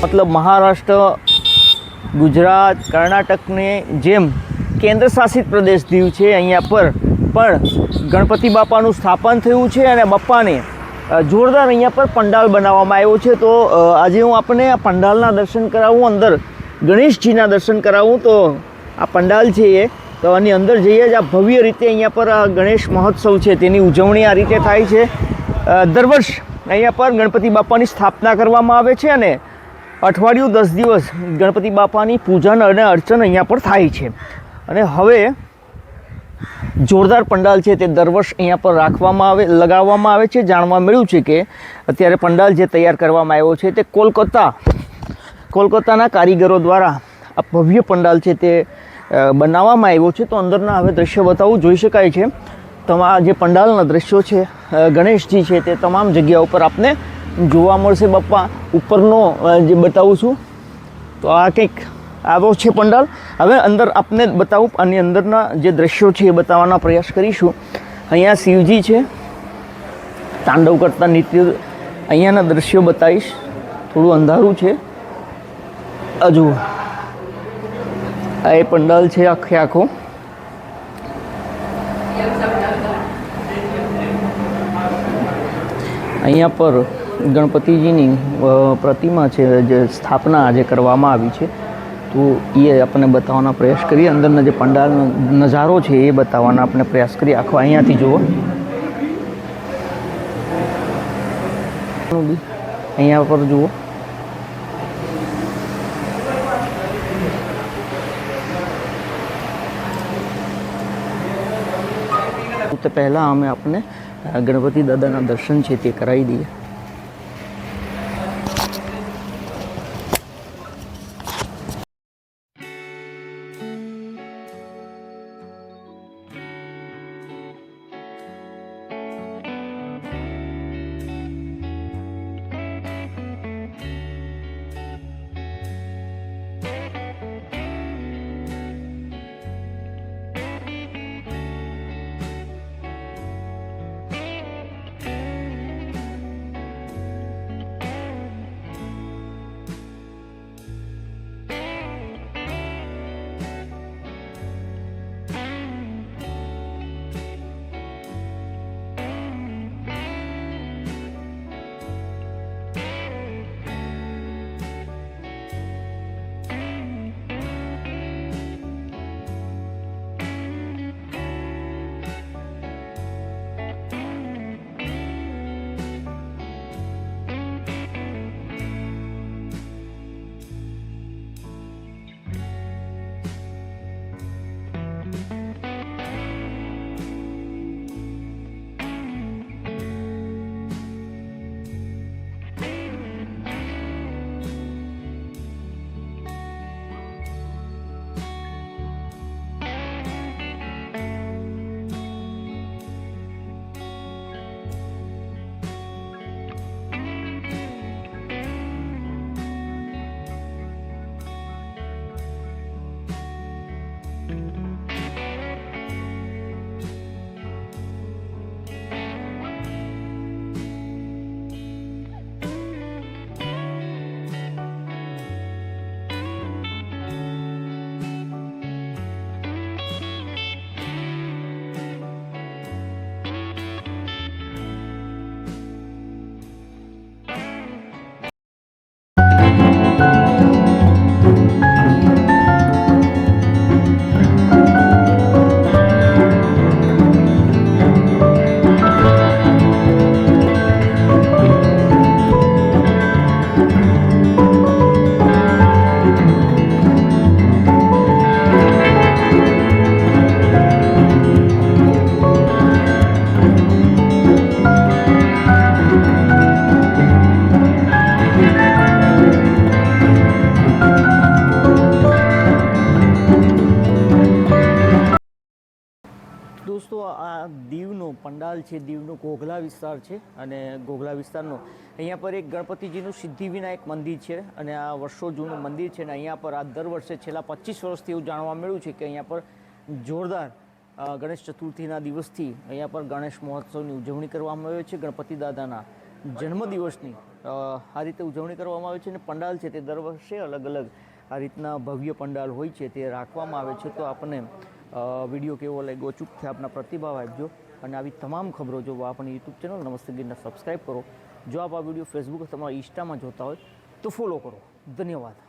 मतलब महाराष्ट्र, गुजरात, कर्नाटकने जेम केन्द्र शासित प्रदेश दीव है अहींया पर पण गणपति बापाનું સ્થાપન થયું છે અને બાપાને જોરદાર અહીંયા પર પંડાલ બનાવવામાં આવ્યો છે। તો આજે હું આપને આ પંડાલના દર્શન કરાવું, અંદર ગણેશજીના દર્શન કરાવું। તો આ પંડાલ છે એ તો આની અંદર જઈએ જ આ ભવ્ય રીતે અહીંયા પર ગણેશ મહોત્સવ છે તેની ઉજવણી આ રીતે થાય છે। દર વર્ષ અહીંયા પર ગણપતિ બાપાની સ્થાપના કરવામાં આવે છે અને અઠવાડિયું 10 દિવસ ગણપતિ બાપાની પૂજન અને અર્ચન અહીંયા પર થાય છે। અને હવે જોરદાર પંડાલ છે તે દર વર્ષ અહીંયા પર લગાવવામાં આવે છે। જાણવા મળ્યું છે કે અત્યારે પંડાલ જે તૈયાર કરવામાં આવ્યો છે તે કોલકાતાના કારીગરો દ્વારા આ ભવ્ય પંડાલ છે તે બનાવવામાં આવ્યો છે। તો અંદરના હવે દ્રશ્યો બતાવું, જોઈ શકાય છે। તમારા જે પંડાલના દ્રશ્યો છે, ગણેશજી છે તે તમામ જગ્યા ઉપર આપને જોવા મળશે। બાપા ઉપરનો જે બતાવું છું તો આ કંઈક આવો છે પંડાલ। હવે અંદર આપને બતાવું, આની અંદરના જે દ્રશ્યો છે એ બતાવવાનો પ્રયાસ કરીશું। અહીંયા શિવજી છે તાંડવ કરતા નિત્ય, અહીંયાના દ્રશ્યો બતાવીશ। થોડું અંધારું છે, આ જુઓ આ એ પંડાલ છે આખે આખો। અહીંયા પર ગણપતિજીની પ્રતિમા છે જે સ્થાપના આજે કરવામાં આવી છે તો એ આપણને બતાવવાનો પ્રયાસ કરીએ। અંદરના જે પંડાલનો નજારો છે એ બતાવવાનો આપણે પ્રયાસ કરીએ। આખો અહીંયાથી જુઓ, અહીંયા પર જુઓ, તો પહેલાં અમે આપને ગણપતિ દાદાના દર્શન છે તે કરાવી દઈએ। દોસ્તો આ દીવનો પંડાલ છે, દીવનો ઘોઘલા વિસ્તાર છે અને ઘોઘલા વિસ્તારનો અહીંયા પર એક ગણપતિજીનું સિદ્ધિવિનાયક મંદિર છે અને આ વર્ષો જૂનું મંદિર છે અને અહીંયા પર આ દર વર્ષે છેલ્લા 25 વર્ષથી એવું જાણવા મળ્યું છે કે અહીંયા પર જોરદાર ગણેશ ચતુર્થીના દિવસથી અહીંયા પર ગણેશ મહોત્સવની ઉજવણી કરવામાં આવે છે ગણપતિ દાદાના જન્મદિવસની આ રીતે ઉજવણી કરવામાં આવે છે અને પંડાલ છે તે દર વર્ષે અલગ અલગ આ રીતના ભવ્ય પંડાલ હોય છે તે રાખવામાં આવે છે. તો આપણને વિડીયો કેવો લાગ્યો ચૂપથી આપના પ્રતિભાવ આપજો અને આવી તમામ ખબરો જોવા આપણી યુટ્યુબ ચેનલ નમસ્તે ગીરને સબસ્ક્રાઈબ કરો. જો આપ આ વિડીયો ફેસબુક અથવા ઇન્સ્ટામાં જોતા હોય તો ફોલો કરો. ધન્યવાદ.